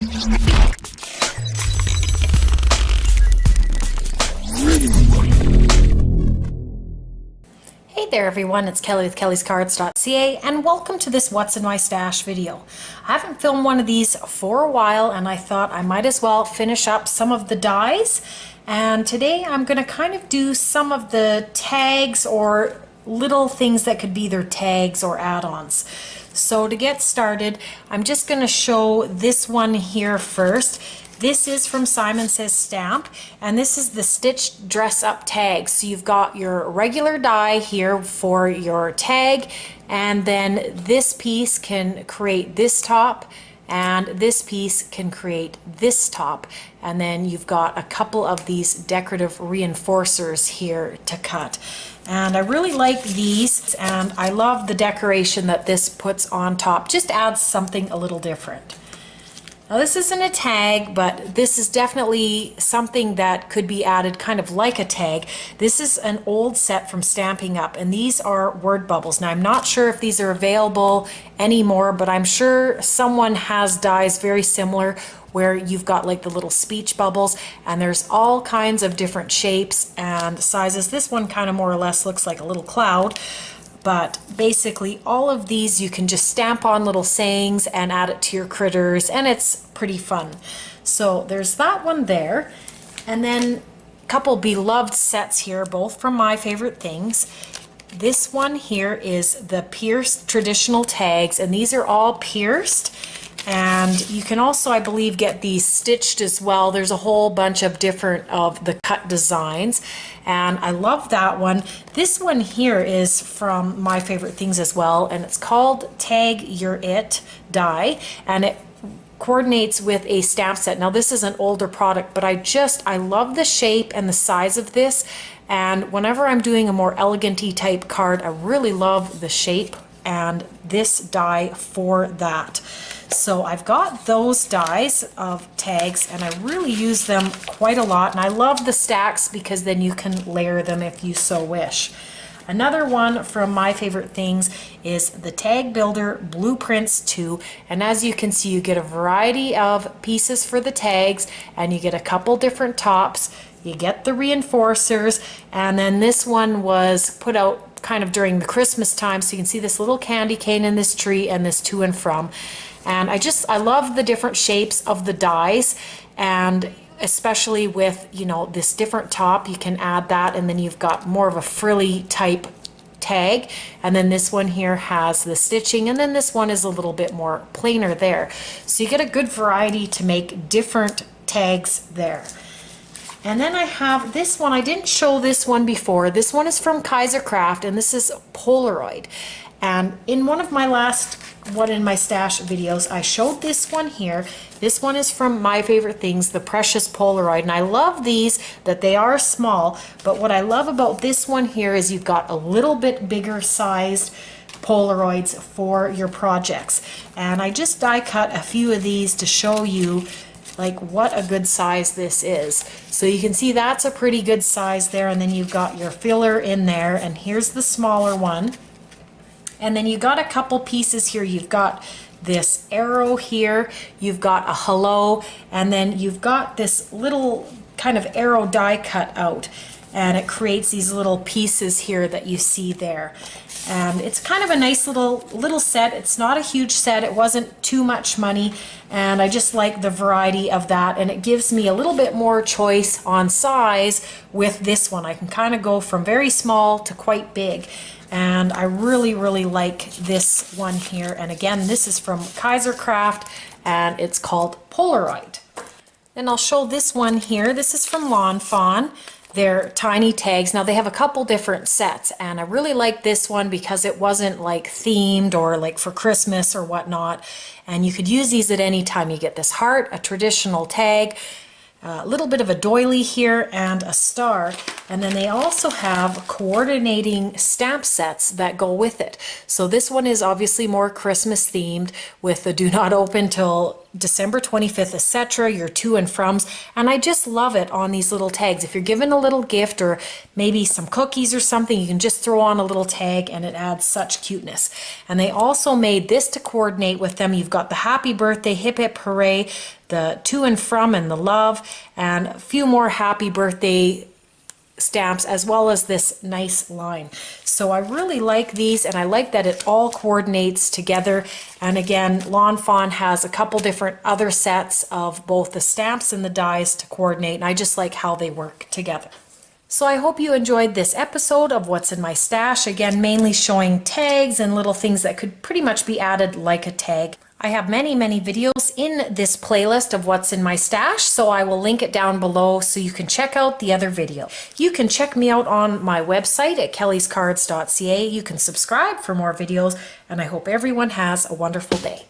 Hey there everyone, it's Kelly with Kellyscards.ca and welcome to this What's in My Stash video. I haven't filmed one of these for a while and I thought I might as well finish up some of the dies, and today I'm going to kind of do some of the tags or little things that could be either tags or add-ons. So to get started, I'm just going to show this one here first. This is from Simon Says Stamp, and this is the stitched dress up tag. So you've got your regular die here for your tag, and then this piece can create this top, and this piece can create this top, and then you've got a couple of these decorative reinforcers here to cut. And I really like these, and I love the decoration that this puts on top. Just adds something a little different. Now this isn't a tag, but this is definitely something that could be added kind of like a tag. This is an old set from Stamping Up, and these are word bubbles. Now I'm not sure if these are available anymore, but I'm sure someone has dies very similar where you've got like the little speech bubbles, and there's all kinds of different shapes and sizes. This one kind of more or less looks like a little cloud. But basically all of these you can just stamp on little sayings and add it to your critters, and it's pretty fun. So there's that one there, and then a couple beloved sets here, both from My Favorite Things. This one here is the pierced traditional tags, and these are all pierced. And you can also, I believe, get these stitched as well. There's a whole bunch of different of the cut designs, and I love that one. This one here is from My Favorite Things as well, and it's called Tag Your It Die, and it coordinates with a stamp set. Now this is an older product, but I love the shape and the size of this, and whenever I'm doing a more elegant-y type card, I really love the shape and this die for that. So I've got those dies of tags, and I really use them quite a lot, and I love the stacks because then you can layer them if you so wish. Another one from My Favorite Things is the Tag Builder Blueprints 2, and as you can see, you get a variety of pieces for the tags, and you get a couple different tops, you get the reinforcers, and then this one was put out kind of during the Christmas time, so you can see this little candy cane in this tree and this to and from. And I love the different shapes of the dies, and especially with, you know, this different top, you can add that, and then you've got more of a frilly type tag, and then this one here has the stitching, and then this one is a little bit more plainer there. So you get a good variety to make different tags there. And then I have this one. I didn't show this one before. This one is from Kaiser Craft, and this is Polaroid. And in one of my last What in My Stash videos, I showed this one here. This one is from My Favorite Things, the Precious Polaroid. And I love these, that they are small. But what I love about this one here is you've got a little bit bigger sized Polaroids for your projects. And I just die cut a few of these to show you like what a good size this is. So you can see that's a pretty good size there, and then you've got your filler in there, and here's the smaller one. And then you got a couple pieces here. You've got this arrow here, you've got a hello, and then you've got this little kind of arrow die cut out, and it creates these little pieces here that you see there. And it's kind of a nice little set. It's not a huge set. It wasn't too much money, and I just like the variety of that, and it gives me a little bit more choice on size with this one. I can kind of go from very small to quite big, and I really like this one here. And again, this is from Kaiser Craft, and it's called Polaroid. Then I'll show this one here. This is from Fawn. They're tiny tags. Now they have a couple different sets, and I really like this one because it wasn't like themed or like for Christmas or whatnot, and you could use these at any time. You get this heart, a traditional tag, a little bit of a doily here, and a star, and then they also have coordinating stamp sets that go with it. So this one is obviously more Christmas themed with the do not open till December 25th, etc., your to and froms, and I just love it on these little tags. If you're given a little gift or maybe some cookies or something, you can just throw on a little tag and it adds such cuteness. And they also made this to coordinate with them. You've got the happy birthday, hip hip hooray, the to and from and the love, and a few more happy birthday stamps, as well as this nice line. So I really like these, and I like that it all coordinates together. And again, Lawn Fawn has a couple different other sets of both the stamps and the dies to coordinate, and I just like how they work together. So I hope you enjoyed this episode of What's in My Stash. Again, mainly showing tags and little things that could pretty much be added like a tag. I have many videos in this playlist of What's in My Stash, so I will link it down below so you can check out the other video. You can check me out on my website at Kellyscards.ca. You can subscribe for more videos, and I hope everyone has a wonderful day.